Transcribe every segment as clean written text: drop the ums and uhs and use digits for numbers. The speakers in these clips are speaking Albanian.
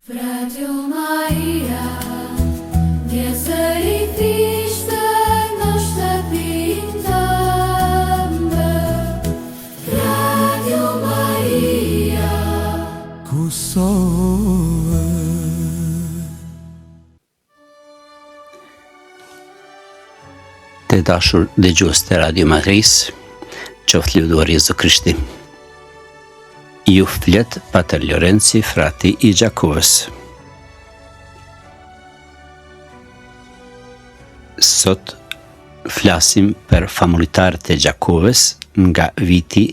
Radio Maria, pjesëri Krishtë në shtëpinë tënde. Radio Maria, kusove. Të dashur dëgjues të Radio Marisë, qoftë lëvduar Jezu Krishti. Ju flet Pater Lorenzi, frati i Gjakovës. Sot flasim për famuljarët e Gjakovës nga viti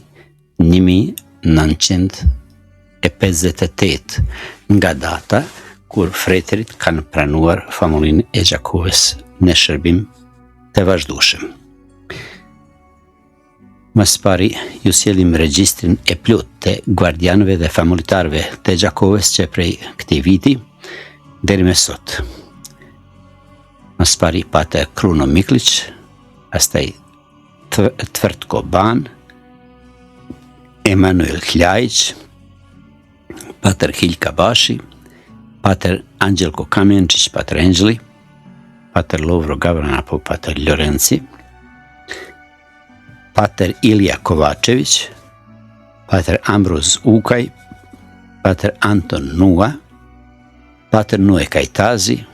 1958, nga data kur fretërit kanë pranuar famuljen e Gjakovës në shërbim të vazhdueshëm. Mas pari, ju sjellim regjistrin e plot të guardianëve dhe famuljarëve të Gjakovës që prej këtij viti deri me sot. Mas pari Pater Kruno Miklić, pastaj Tvrtko Ban, Emanuel Kljajić, Pater Hilka Bashi, Pater Anđelko Kamenčić, Pater Anđeli, Pater Lovro Gavran apo Pater Lorenzi, Pater Ilija Kovačević, Pater Ambroz Ukaj, Pater Anton Nua, Pater Nue Kajtazi,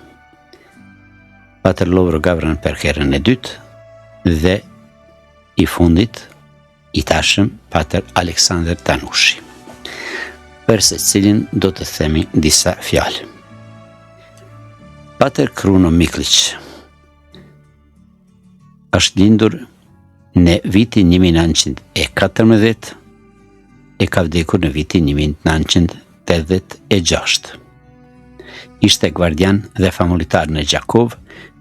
Pater Lovro Gavran për herën e dytë dhe i fundit i tashëm Pater Aleksandr Tanushi. Për secilin do të themi disa fjalë. Pater Kruno Miklić është lindur në vitin 1914, e ka vdekur në vitin 1986. Ishte guardian dhe famuljar në Gjakovë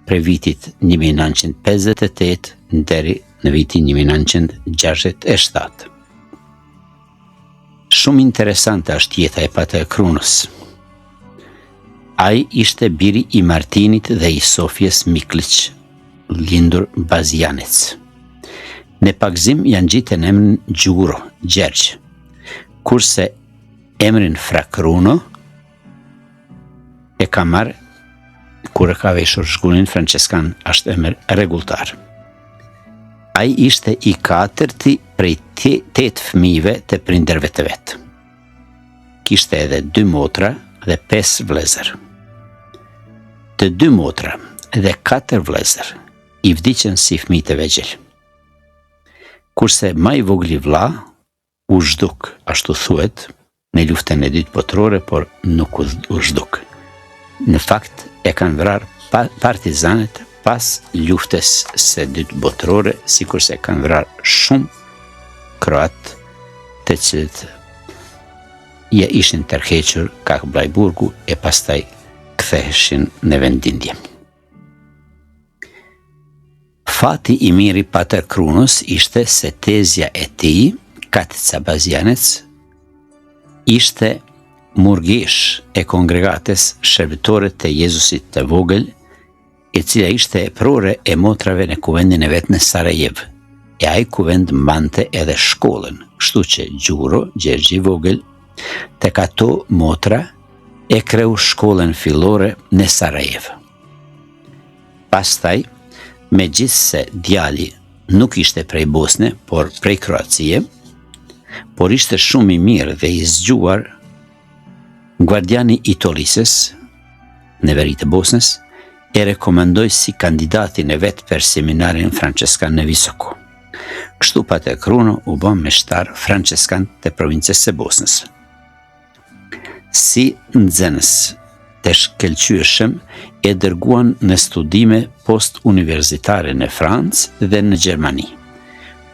prej vitit 1958 deri në vitin 1967. Shumë interesante është jeta e Pater Krunos. Ai ishte biri i Martinit dhe i Sofjes Miklić, lindur Bazianec. Në pagzim janë gjitë në emrin Gjuro, Gjergj, kurse emrin Fra Kruno e ka marrë kur e ka veshur shkullin franceskan, është emër rregulltar. Ai ishte i katërti prej 8 fëmijëve të prindërve të vet. Kishte edhe 2 motra dhe 5 vëllezër. Të 2 motra dhe 4 vëllezër i vdiqën si fëmijë të vegjël. Kurse më i vogli vlla u zhduk, ashtu thuhet, në luftën e dytë botërore, por nuk u zhduk. Në fakt e kanë vrarë partizanët pas luftës së dytë botërore, sikurse kanë vrarë shumë kroat të cilët ja ishin tërhequr ka Blajburgu e pastaj ktheheshin në vendindje. Fati i miri Pater Krunos ishte se tezja e tij, Katica Bazianec, ishte murgesh e kongregates shërbëtore të Jezusit të vogël, e cila ishte e prore e motrave në kuvendin e vet në Sarajev, e ai kuvend mbante edhe shkollën, kështu që Gjuro, Gjergji i vogël, tek ato motra e kreu shkollën fillore në Sarajev. Pastaj, megjithse djali nuk ishte prej Bosne, por prej Kroacie, por ishte shumë i mirë dhe i zgjuar, guardiani i Tolisës, në veri të Bosnës, e rekomandoi si kandidatin e vet për seminarin franceskan në Visoko. Kështu Pater Kruno u bë meshtar franceskan të provincës së Bosnës. Si nxënës të shkëlqyeshëm e dërguan në studime post-universitare në Francë dhe në Gjermani.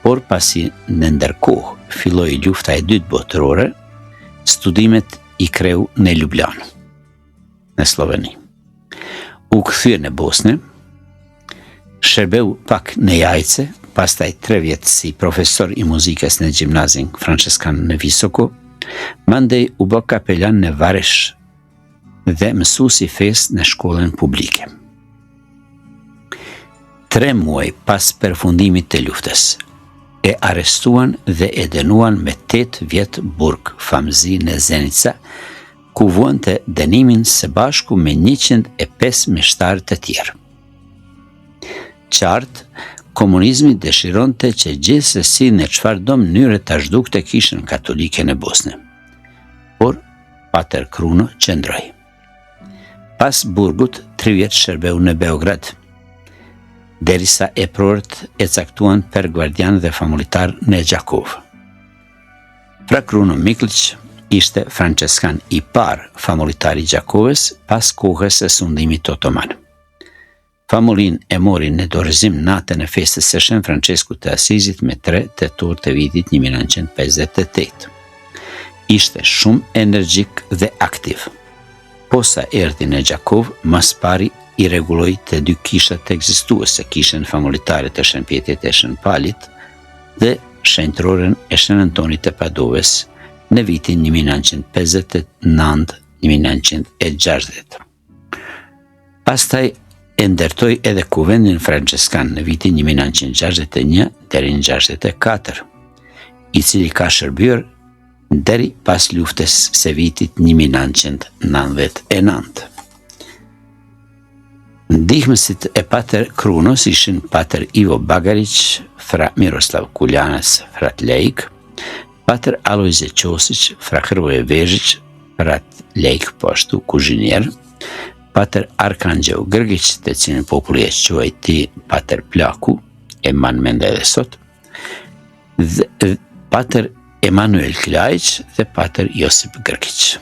Por pasi në ndërkohë filloi lufta e dytë botërore, studimet i kreu në Ljubljana, në Sloveni. U kthye në Bosnë, shërbeu pak në Jajce, pastaj 3 vjet si profesor i muzikës në gjimnazin franceskan në Visoko, mandej u bë kapelan në Varesh dhe mësues i fesë në shkollën publike. 3 muaj pas përfundimit të luftës, e arrestuan dhe e dënuan me 8 vjet burg famëzi në Zenica, ku vuante dënimin së bashku me 105 meshtarë të tjerë. Qartë, komunizmi dëshironte që gjithsesi në çfarëdo mënyre ta zhdukte Kishën Katolike në Bosnë. Por Pater Kruno qëndroi. Pas burgut, 3 vjet shërbeu në Beograd, derisa eprorët e caktuan per guardian dhe famullitar në Gjakov. Fra Kruno Miklić ishte franceskan i parë famullitar i Gjakovës pas kohës së sundimit otoman. Famulin e mori në dorëzim natën e festës së Shën Franceskut të Asizit me 3 tetor të vitit 1958. Ishte shumë energjik dhe aktiv. Posa erdhi në Gjakov, mas pari i rregulloi të 2 kishat ekzistuese, kishën famulitare të Shënpjetit e Shën Palit dhe shenjtroren e Shën Antonit të Padovës në vitin 1959-1960. Pastaj e ndërtoi edhe kuvendin franceskan në vitin 1961 deri në 64, i cili ka shërbyer deri pas luftës së vitit 1999. Ndihmësit e Pater Krunos ishin Pater Ivo Bagarić, fra Miroslav Kuljanas, frat Lejk, Pater Alojzje Qosić, fra Hrvoje Vežić, frat Lejk po ashtu kuzhinier, Pater Arkangjeu Grgić, të cilin populli e quajti Pater Plaku, e man mende edhe sot, dhe Pater Emanuel Kljajić dhe Pater Josip Grgić.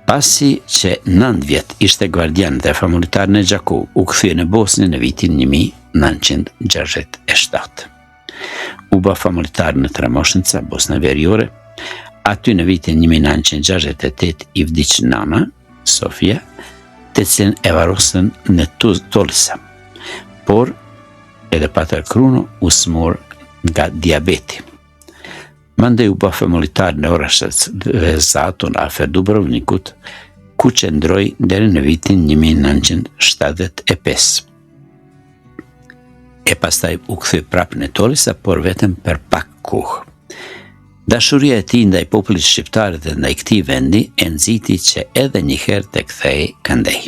Pasi që 9 vjet ishte guardian dhe famullitar në Gjakov, u kthye në Bosnë në vitin 1967. U bë famullitar në Tremoshnica, Bosna Veriore, aty në vitin 1968 i vdiq nana, Sofia, të cilën e varrosën në Tolisa. Por edhe Pater Kruno u smor nga diabeti. Mandej u bë famullitar në Orashës dhe Zaton afër Dubrovnikut, ku qëndroi deri në vitin 1975. E pastaj u kthye prapë në Tolisa, por vetëm për pak kohë. Dashuria e tij ndaj popullit shqiptar dhe ndaj këtij vendi e nxiti që edhe një herë të kthehej këndej.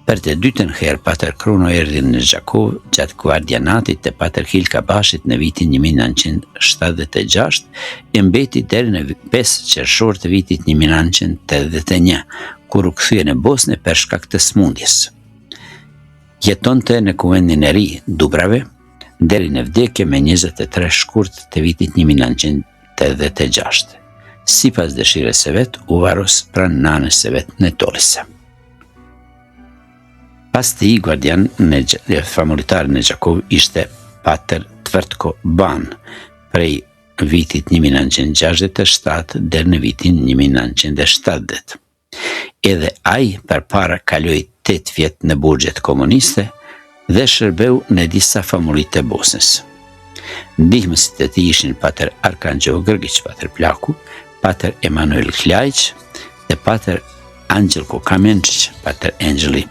Për të dytën herë Pater Kruno erdhi në Gjakov gjatë guardianatit të Pater Hilka Bashit në vitin 1976 e mbeti deri në 5 qershor të vitit 1981, kur u kthye në Bosnë për shkak të smundjes. Jetonte në kuvendin e ri Dubrave deri në vdekje me 23 shkurt të vitit 1986. Sipas dëshirës së vet, u varros pranë nanës së vet në Tolisa. Pas të i guardian famullitar në Gjakov ishte Pater Tvrtko Ban, prej vitit 1967 deri në vitin 1970. Edhe ai përpara kaloi 8 vjet në burgjet komuniste dhe shërbeu në disa famulli të Bosnës. Ndihmësit e tij ishin Pater Arkangjeu Grgić, Pater Plaku, Pater Emanuel Kljajić dhe Pater Angelko Kamenčić, Pater Angeli,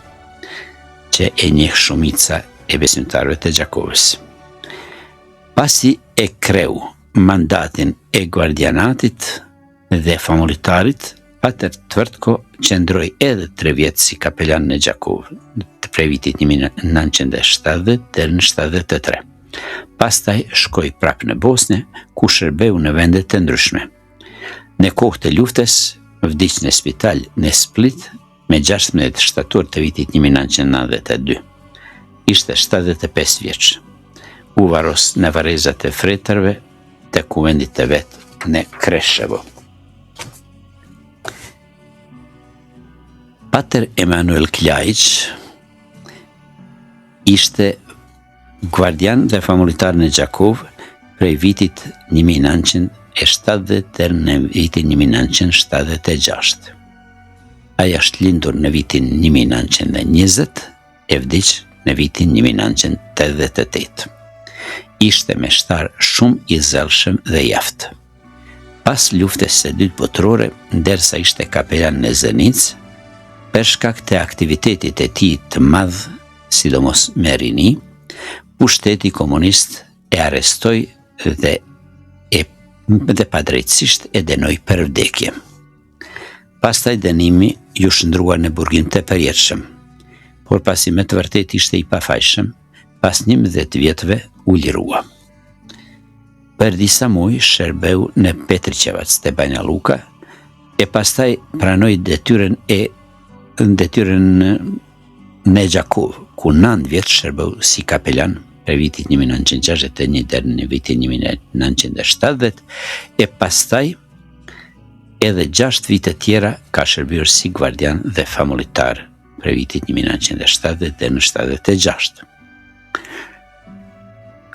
që e njeh shumica e besimtarëve të Gjakovës. Pasi e kreu mandatin e guardianatit dhe famullitarit, Pater Tvrtko qëndroi edhe 3 vjet si kapelan në Gjakov, prej vitit 1970 deri në 73. Pastaj shkoi prapë në Bosnë, ku shërbeu në vende të ndryshme. Në kohë të luftës vdiq në spital në Split me 16 shtator të vitit 1992. Ishte 75 vjeç. U varros në varrezat e Fretarve të kuvendit të vet në Kreshëvo. Pater Emanuel Kljajić ishte guardian dhe famullitar në Gjakov prej vitit 1970 deri në vitin 1976. Ai është lindur në vitin 1920 e vdiq në vitin 1988. Ishte meshtar shumë i zellshëm dhe i aftë. Pas luftës së dytë botërore, ndërsa ishte kapelan në Zenicë, për shkak të aktivitetit e tij të madh, sidomos me rini, pushteti komunist e arrestoi dhe padrejtësisht e dënoi për vdekje. Pastaj dënimi ju shndrua në burgin të përjetshëm, por pasi me të vërtet ishte i pafajshëm, pas 11 vjetëve u lirua. Për disa muaj shërbeu në Petriqevac të Banja Luka e pastaj pranoi detyrën në Gjakov, ku 9 vjet shërbeu si kapelan për vitit 1961 deri në vitin 1970 e pastaj edhe 6 vite tjera ka shërbyer si guardian dhe famullitar për vitit 1970 dhe në 76.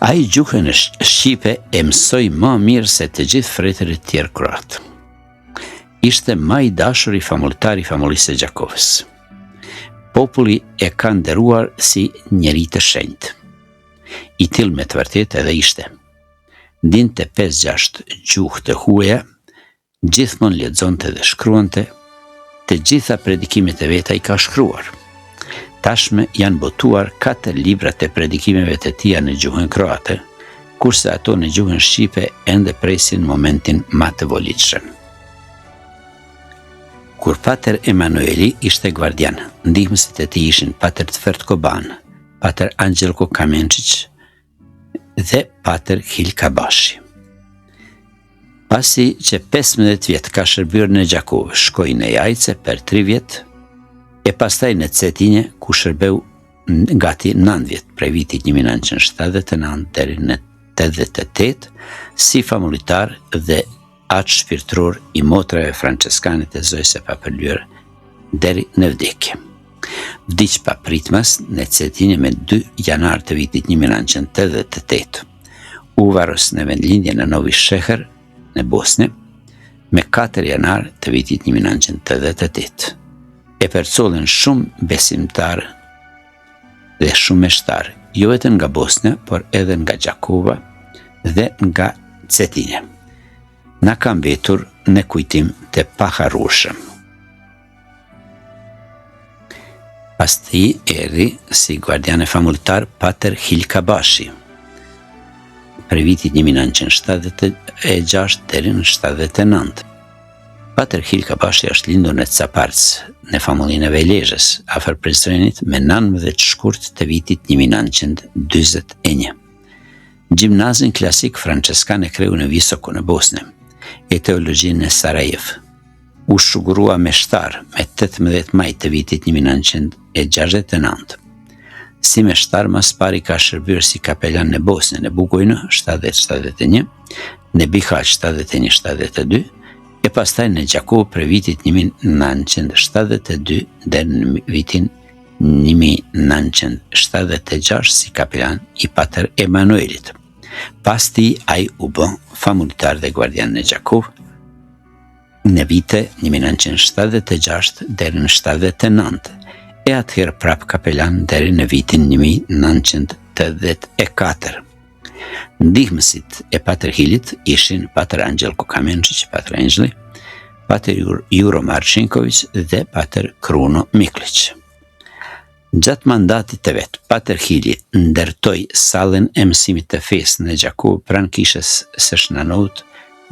Ai gjuhën shqipe e mësoi më mirë se të gjithë fretërit tjerë kroat. Ishte më i dashur i famullitar i famullisë së Gjakovës. Populli e ka nderuar si njeri të shenjtë. I tillë me të vërtetë edhe ishte. Dinte 5-6 gjuhë të huaja, gjithmonë lexonte dhe shkruante, të gjitha predikimet e veta i ka shkruar. Tashme janë botuar 4 libra të predikimeve të tija në gjuhën kroate, kurse ato në gjuhën shqipe ende presin momentin më të volitshëm. Kur Pater Emanueli ishte guardian, ndihmësit e tij ishin Pater Tvert Koban, Pater Angelko Kamenčić dhe Pater Hilka Bashi. Pasi që 15 vjet ka shërbyer në Gjakov, shkoi në Jajce për 3 vjet, e pastaj në Cetinje, ku shërbeu gati 9 vjet, prej vitit 1979 deri në 88, si famullitar dhe atë shpirtëror i motrave franceskane të Zojës së Papërlyer deri në vdekje. Vdiq pa pritmas në Cetinje me 2 janar të vitit 1988. U varros në vendlindje në Novi Sheher, në Bosnë, me 4 janar të vitit 1988. E përcollën shumë besimtar dhe shumë meshtar, jo vetëm nga Bosna, por edhe nga Gjakova dhe nga Cetinje. Na ka mbetur në kujtim të paharrueshëm. Pas tij erdhi si guardian e famullitar Pater Hilka Bashi, për vitit 1976 deri në 79. Pater Hilka Bashi është lindur në Caparc, në familjen e Velezhës, afër Prizrenit me 19 shkurt të vitit 1941. Gjimnazin klasik franceskan e kreu në Visoko në Bosnë, e teologjinë në Sarajev. U shugurua me shtar me 18 maj të vitit 1969. Si me shtar mas pari ka shërbyer si kapelan në Bosnë, në Bugojnë 70-71, në Bihać 71-72, e pastaj në Gjakov për vitit 1972 dhe në vitin 1976 si kapelan i Pater Emanuelit. Pas tij ai u bë famullitar dhe guardian në Gjakov në vite 1976 deri në 79, e atëherë prap kapelan deri në vitin 1984. Ndihmësit e Pater Hilit ishin Pater Angelko Kamenčić, Pater Angeli, Pater Juro Marcinković dhe Pater Kruno Miklić. Gjatë mandatit të vet, Pater Hili ndërtoi sallën e mësimit të fesë në Gjakov pranë kishës së Shnanot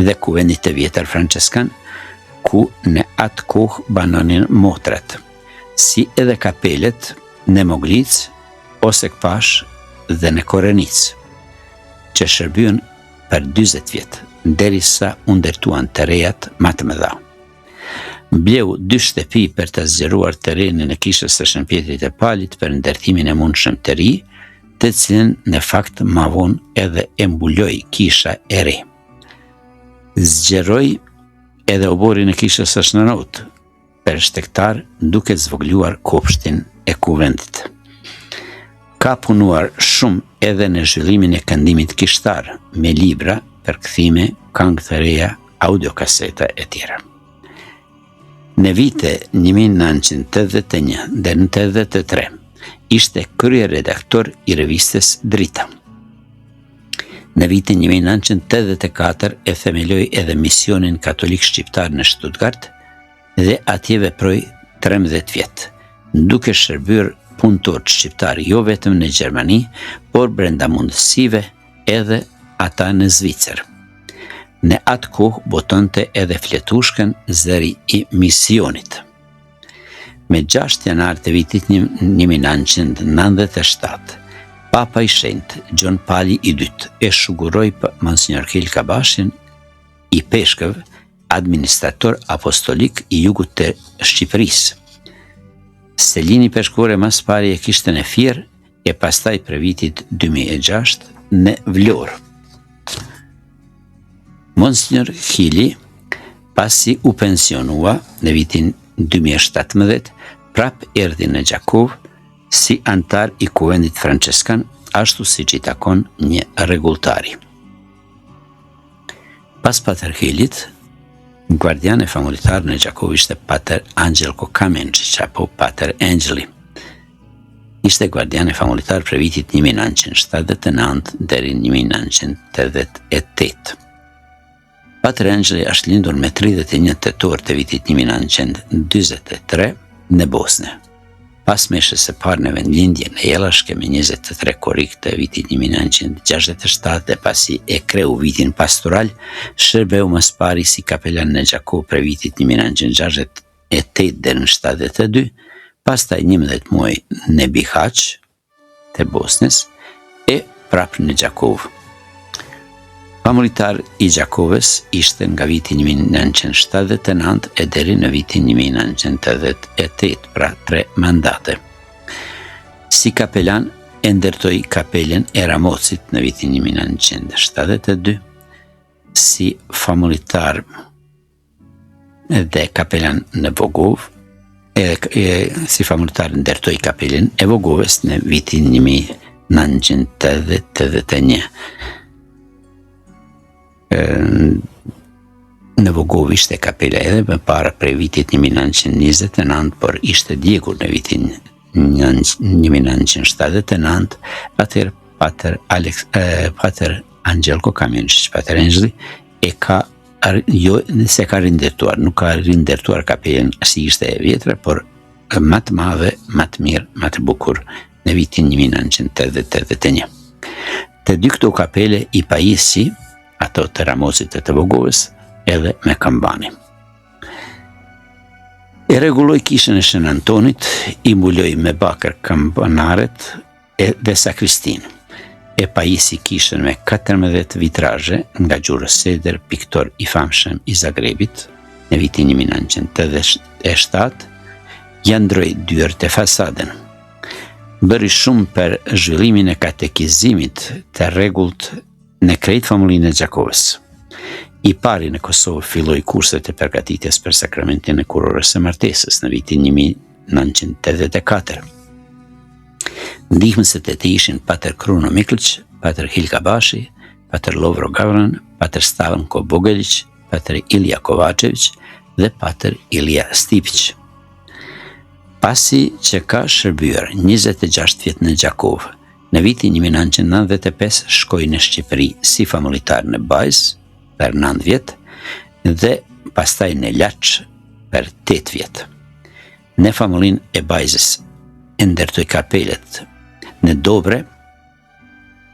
dhe kuvendit të vjetër franceskan, ku në atë kohë banonin motrat, si edhe kapelet në Moglic, ose Kpash dhe në Korenic, që shërbyen për 40 vjet, derisa u ndërtuan të rejat më të mëdha. Bleu 2 shtëpi për të zgjeruar terrenin e kishës së Shëmpjetrit të Palit për ndërtimin e mundshëm të ri, të cilën në fakt më vonë edhe e mbuloi kisha e re. Zgjeroi edhe oborin e kishës së Shnanot për shtektar, duke zvogluar kopshtin e kuvendit. Ka punuar shumë edhe në zhvillimin e këndimit kishtar, me libra, përkthime, këngë të reja, audiokaseta e tjera. Në vite 1981 dhe 1983 ishte krye redaktor i revistës Drita. Në vitin 1984 e themeloi edhe misionin katolik shqiptar në Stuttgart dhe atje veproi 13 vjet, duke shërbyer punëtor shqiptar jo vetëm në Gjermani, por brenda mundësive edhe ata në Zvicër. Në atë kohë botonte edhe fletushkën zëri i misionit. Me 6 janar të vitit 1997, Papa i Shenjtë Gjon Pali II e shuguroi për Monsignor Khil Kabashin i Peshkëv, administrator apostolik i jugut të Shqipërisë. Selini peshkore mas pari e kishte në Fier e pastaj për vitit 2006 në Vlorë. Monsignor Khili, pasi u pensionua në vitin 2017, prap erdhi në Gjakov si antar i kuvendit franceskan, ashtu si që i takon një rregulltari. Pas Pater Khilit, guardian e famultar në Gjakov ishte Pater Angelko Kamenčić apo Pater Angeli. Ishte guardian e famultar për vitit 1979 deri 1988. Pater Angeli është lindur me 31 tetor të vitit 1943 në Bosnë. Pas meshës së parë në vendlindje në Jellashke me 23 korrik të vitit 1967 dhe pasi e kreu vitin pastoral, shërbeu më së pari si kapelan në Gjakov për vitit 1968 deri në 72, pastaj 11 muaj në Bihaq të Bosnës e prap në Gjakov. Famultar i Gjakovës ishte nga viti 1979 e deri në vitin 1988, pra 3 mandate. Si kapelan e ndërtoi kapelen e Ramocit në vitin 1972, si famultar dhe kapelan në Vogov, si famultar ndërtoi kapelen e Vogovës në vitin 1981. Në Vogov ishte kapela edhe më para prej vitit 1929, por ishte djegur në vitin 1979, atëherë Pater Angelko Kamenčić, Pater Angeli, e ka se ka rindërtuar, nuk ka rindërtuar kapelen si ishte e vjetra, por më të madhe, më të mirë, më të bukur në vitin 1981. Të dy këto kapele i pajisi ato të Ramocit e të Vogovës edhe me Kambani. E rregulloi kishën e Shën Antonit, i mbuloi me bakër kambanaret dhe sakristin. E pajisi kishën me 14 vitrazhe nga gjurë Seder, piktor i famshëm i Zagrebit në vitin 1987, ja ndroi dyert e fasaden. Bëri shumë për zhvillimin e katekizimit të rregullt në krejt famullinë e Gjakovës. I pari në Kosovë filloi kurset e përgatitjes për sakramentin e kurorës së martesës në vitin 1984. Ndihmësit e tij ishin Pater Kruno Miklić, Pater Khil Kabashi, Pater Lovro Gavran, Pater Stavenko Bogelić, Pater Ilija Kovačević dhe Pater Ilija Stipić. Pasi që ka shërbyer 26 vjet në Gjakovë, në vitin 1995 shkoi në Shqipëri si famultar në Bajs për 9 vjet dhe pastaj në Laç për 8 vjet. Në famullinë e Bajsës e ndërtoi kapelet në Dobre,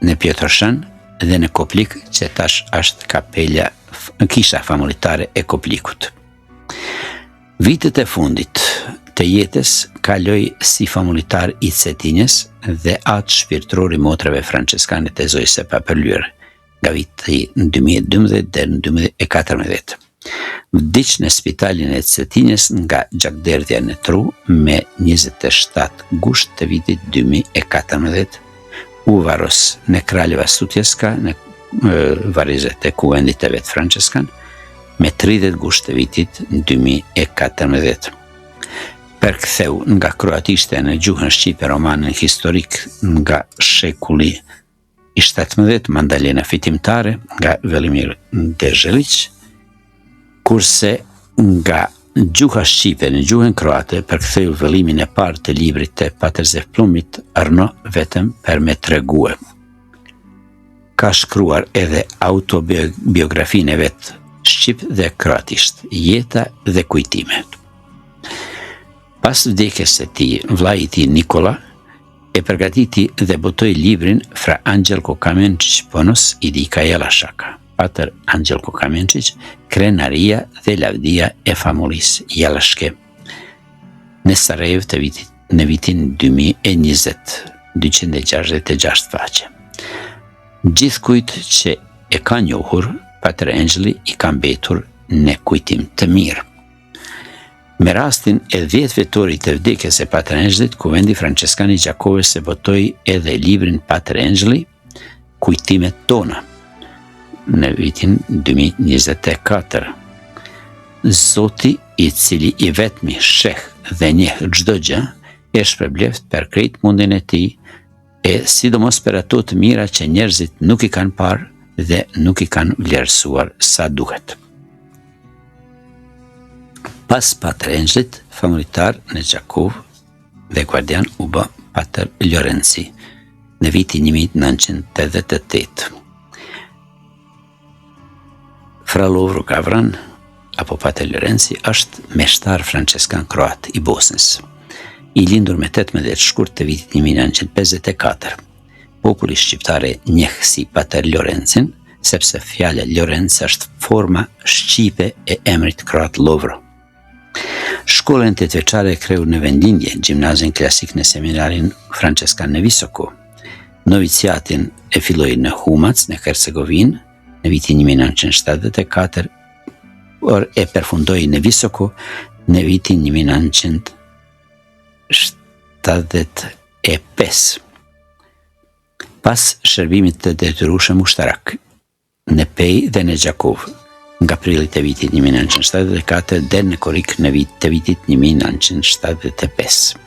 në Pietroshan dhe në Koplik, që tash është kisha famultare e Koplikut. Vitet e fundit të jetës kaloi si famultar i Cetinjes dhe atë shpirtëror i motrave franceskane të Zojës së Papërlyere nga viti 2012 deri në 2014. Vdiq në spitalin e Cetinjes nga gjakderdhja në tru me 27 gusht të vitit 2014, u varos në Kraljeva Sutjeska në varrezet e kuvendit të vet franceskan me 30 gusht të vitit 2014. Përktheu nga kroatishte në gjuhën shqipe romanën historik nga shekulli i 17, Mandalena fitimtare nga Velimir Deželić, kurse nga gjuha shqipe në gjuhën kroate përktheu vëllimin e parë të librit të Pater Zefplumit Arno vetëm për me tregue. Ka shkruar edhe autobiografinë e vet shqip dhe kroatisht, Jeta dhe kujtimet. Pas vdekjes së tij, vllai i tij Nikola e përgatiti dhe botoi librin Fra Angelko Kamenčić Ponos i Dika Jellashaka. Pater Angel Kokamenčić, krenaria dhe lavdia e familjes Jallashke në Sarajevo në vitin 2020, 266 faqe. Gjithkujt që e ka njohur, Pater Angeli i ka mbetur në kujtim të mirë. Me rastin e 10 vjetorit të vdekjes së Pater Angelit, Kuvendi Franceskan i Gjakovës e botoi edhe librin Pater Angeli, Kujtimet tona, në vitin 2024. Zoti, i cili i vetmi sheh dhe njeh çdo gjë, e shpërbleft për krejt mundin e tij, e sidomos për ato të mira që njerëzit nuk i kanë parë dhe nuk i kanë vlerësuar sa duhet. Pas Pater Angelit, familjar në Gjakov dhe guardian u bë Pater Lorenzi në vitin 1988. Fra Lovro Gavran, apo Pater Lorenzi, është meshtar franceskan kroat i Bosnës. I lindur me 18 shkurt të vitit 1954. Populli shqiptare njeh si Pater Lorenzin, sepse fjala Lorenz është forma shqipe e emrit kroat Lovro. Shkollën 8 vjeçare e kreu në vendlindje, gjimnazin klasik në seminarin franceskan në Visoko. Noviciatin e filloi në Humac, në Hercegovinë, në vitin 1974, por e përfundoi në Visoko në vitin 1975. Pas shërbimit të detyrueshëm ushtarak në Pej dhe në Gjakov, nga prilli të vitit 1974 deri në Korik në vit të vitit 1975.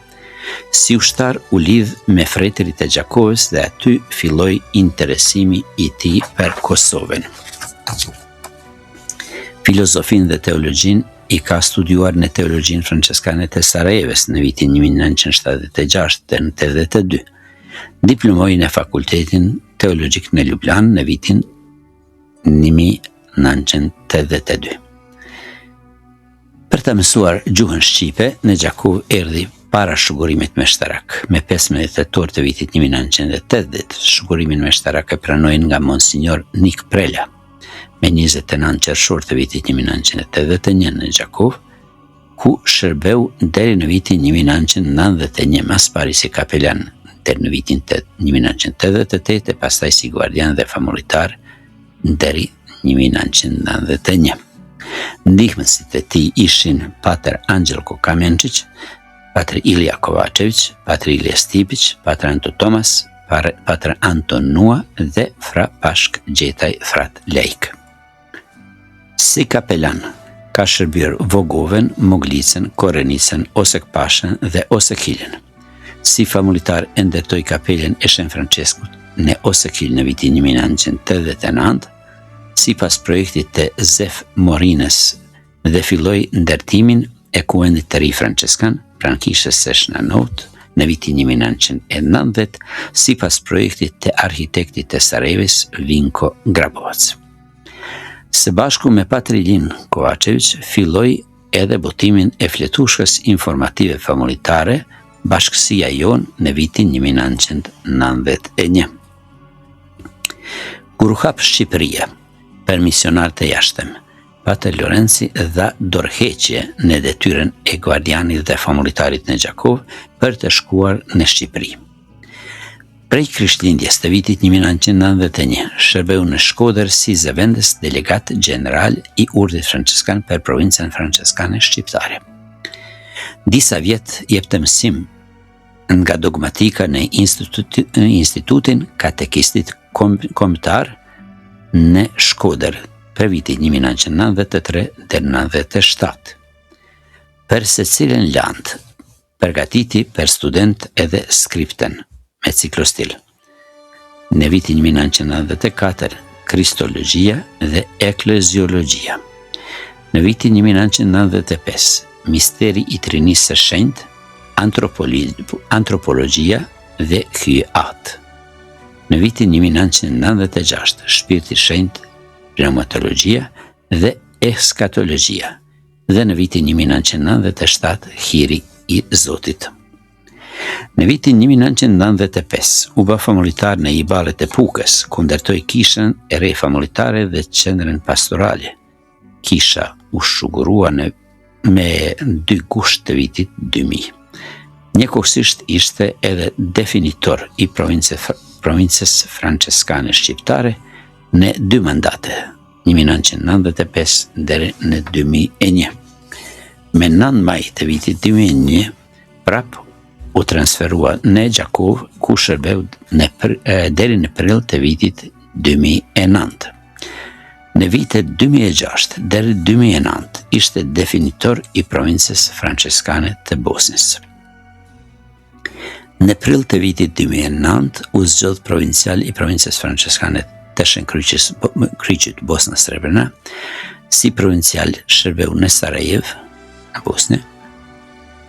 Si ushtar u lidh me fretërit e Gjakovës dhe aty filloi interesimi i tij për Kosovën. Filozofin dhe teologjin i ka studiuar në teologjin franceskane të Sarajevës në vitin 1976 dhe në 82. Diplomoi në fakultetin teologjik në Ljubljan në vitin 1982. Për të mësuar gjuhën shqipe, në Gjakov erdhi para shugërimit meshtarak. Me 15 tetor të vitit 1980, shugërimin meshtarak e pranoi nga Monsignor Nik Prela. Me 29 qershor të vitit 1981 në Gjakov, ku shërbeu deri në vitin 1991 mas pari si kapelan, deri në vitin 1988 e pastaj si guardian dhe familjar deri 1991. Ndihmësit e tij ishin Pater Angel Kokamenčić, Pater Ilija Kovačević, Pater Ilija Stipić, Pater Anto Tomas, Pater Anton Nua dhe Fra Pashk Gjetaj Frat Lejk. Si kapelan, ka shërbyer Vogoven, Moglicën, Korenicën, Osek Pashën dhe Osekilën. Si familjar e ndërtoi kapelen e Shën Franceskut në Osekil në vitin 1989, sipas projektit të Zef Morinës, dhe filloi ndërtimin e kuendit të ri franceskan pranë kishës së Shnanot në vitin 1990, sipas projektit të arkitektit të Sarajevës Vinko Grabovac. Së bashku me Pater Ilin Kovačević filloi edhe botimin e fletushkës informative familitare Bashkësia Jon në vitin 1991. Kur u hap Shqipëria për misionarët e jashtëm, Pater Lorenzi dha dorëheqje në detyrën e guardianit dhe familjarit në Gjakov për të shkuar në Shqipëri. Prej Krishtlindjes të vitit 1991, shërbeu në Shkodër si zëvendës delegat general i Urdhit Franceskan për provincën franceskane shqiptare. Disa vjet jepte mësim nga dogmatika në institutin katekistit kombëtar në Shkodër për vitin 1993 dhe 1997. Për secilën land, përgatiti për student edhe skripten me ciklostil. Në vitin 1994, kristologjia dhe ekleziologjia. Në vitin 1995, misteri i Trinisë së Shenjtë, antropologjia dhe hyjat. Në vitin 1996, shpirti i shenjtë, pneumatologjia dhe eskatologjia, dhe në vitin 1997 hiri i Zotit. Në vitin 1995 u bë famuljitar në Iballet e Pukës, ku ndërtoi kishën e re famuljetare dhe qendrën pastorale. Kisha u shugurua me 2 gusht të vitit 2000. Njëkohësisht ishte edhe definitor i provincës franceskane shqiptare në 2 mandate, 1995 deri në 2001. Me 9 maj të vitit 2001, prap u transferua në Gjakov, ku shërbeu deri në prill të vitit 2009. Në vitet 2006 deri 2009 ishte definitor i provincës franceskane të Bosnjës. Në prill të vitit 2009 u zgjodh provincial i provincës franceskane të Shënkryqit Bosna Srebrena, si provincial shërbeu në Sarajev, në Bosnjë,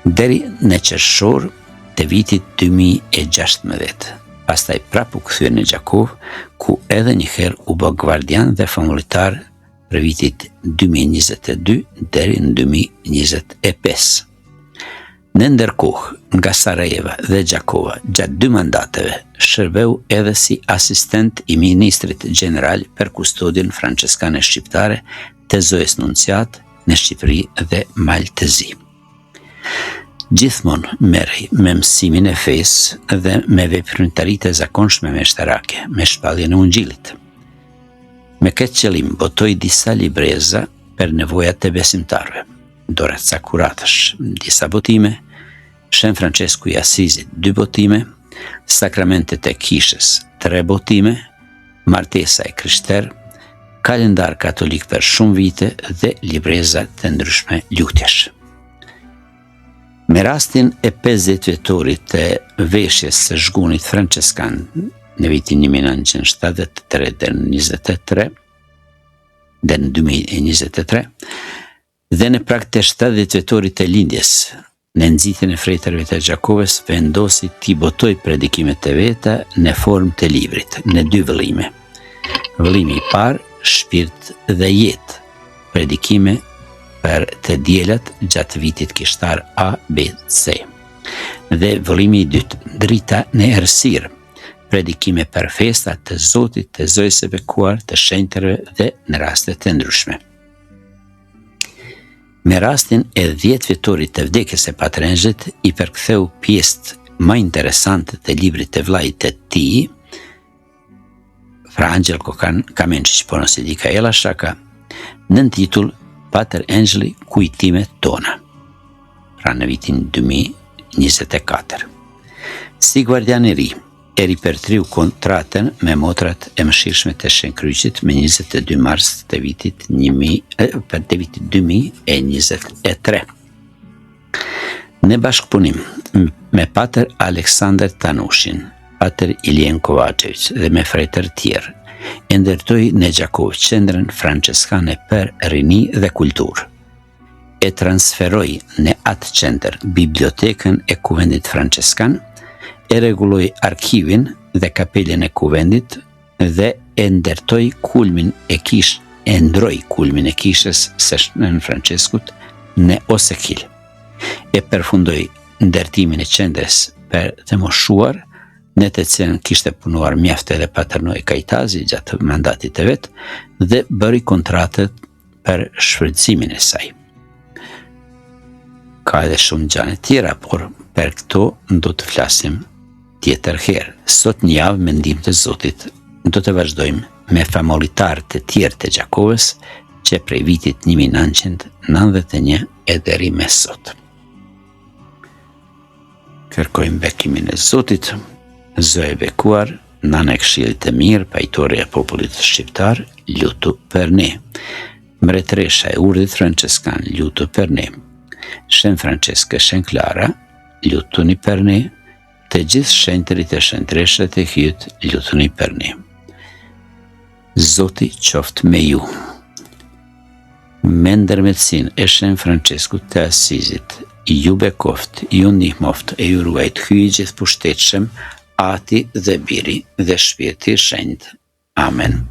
deri në qershor të vitit 2016. Pastaj prap u kthye në Gjakov, ku edhe një herë u bë gvardian dhe famuljitar për vitit 2022 deri në 2025. Në ndërkohë, nga Sarajeva dhe Gjakova, gjatë 2 mandateve, shërbeu edhe si asistent i ministrit gjeneral për kustodin franceskane shqiptare të zojës nunciat në Shqipëri dhe Maltezi. Gjithmonë merri me mësimin e fesë dhe me veprimtaritë e zakonshme meshtarake, me shpalljen e Ungjillit. Me këtë qëllim botoi disa libreza për nevojat e besimtarëve, Doraca Kuratësh, disa botime, Shën Francesku i Asizit 2 botime, Sakramentet e Kishës 3 botime, Martesa e Krishter, kalendar katolik për shumë vite dhe libreza të ndryshme lutjesh. Me rastin e 50 vjetorit të veshjes së zhgunit franceskan në vitin 1973 dhe në 2023, dhe në prag të 70 vjetorit të lindjes, në nxitjen e frejtërve të Gjakovës, vendosi t'i botoj predikimet e veta në formë të librit, në 2 vëllime. Vëllimi i parë, Shpirt dhe jetë, predikime për të diellat gjatë vitit kishtar A, B, C. Dhe vëllimi i dytë, Drita në errësirë, predikime për festat të Zotit, të zojës së bekuar, të shenjtërve dhe në raste të ndryshme. Me rastin e 10 vjetorit të vdekjes së Patrenxhit, i përktheu pjesët më interesante të librit të vllait të tij, Fra Angelko Kamenčić Ponosilika Ela Shaka, në titull Pater Angeli Kujtimet tona, pra në vitin 2024. Si guardian i ri, e ripërtriu kontratën me motrat e mëshirshme të Shënkryqit me 22 mars të vitit 2023. Në bashkëpunim me Pater Aleksandar Tanushin, Pater Ilien Kovačević dhe me frejtër tjerë, e ndërtoi në Gjakov qendrën franceskane për rini dhe kulturë. E transferoi në atë qendër bibliotekën e kuvendit franceskan, e rregulloi arkivin dhe kapelen e kuvendit dhe e ndërtoi ndroi kulmin e kishës së Nën Franceskut në Osekil. E përfundoi ndërtimin e qendrës për të moshuar, në të cilën kishte punuar mjaft edhe Pater Noe Kajtazi gjatë mandatit të vet, dhe bëri kontratët për shfrytëzimin e saj. Ka edhe shumë gjëra tjera, por për këto do të flasim tjetër herë. Sot një javë me ndihmën të Zotit do të vazhdojmë me famuljitar të tjerë të Gjakovës që prej vitit 1991 e deri me sot. Kërkojmë bekimin e Zotit. Zoe bekuar, nana e këshillit të mirë, pajtore e popullit shqiptar, lutu për ne. Mbretëresha e urdhit franceskan, lutu për ne. Shën Franceskë Shën Klara, lutuni për ne. Të gjithë shenjtërit e shenjtëreshat e hyjt, lutuni për ne. Zoti qoftë me ju. Me ndërmjetësinë e Shën Franceskut të Asizit, ju bekoft, ju ndihmoft e ju ruajt hyj gjithë pushtetshëm, Ati dhe Biri dhe Shpirti i Shenjtë. Amen.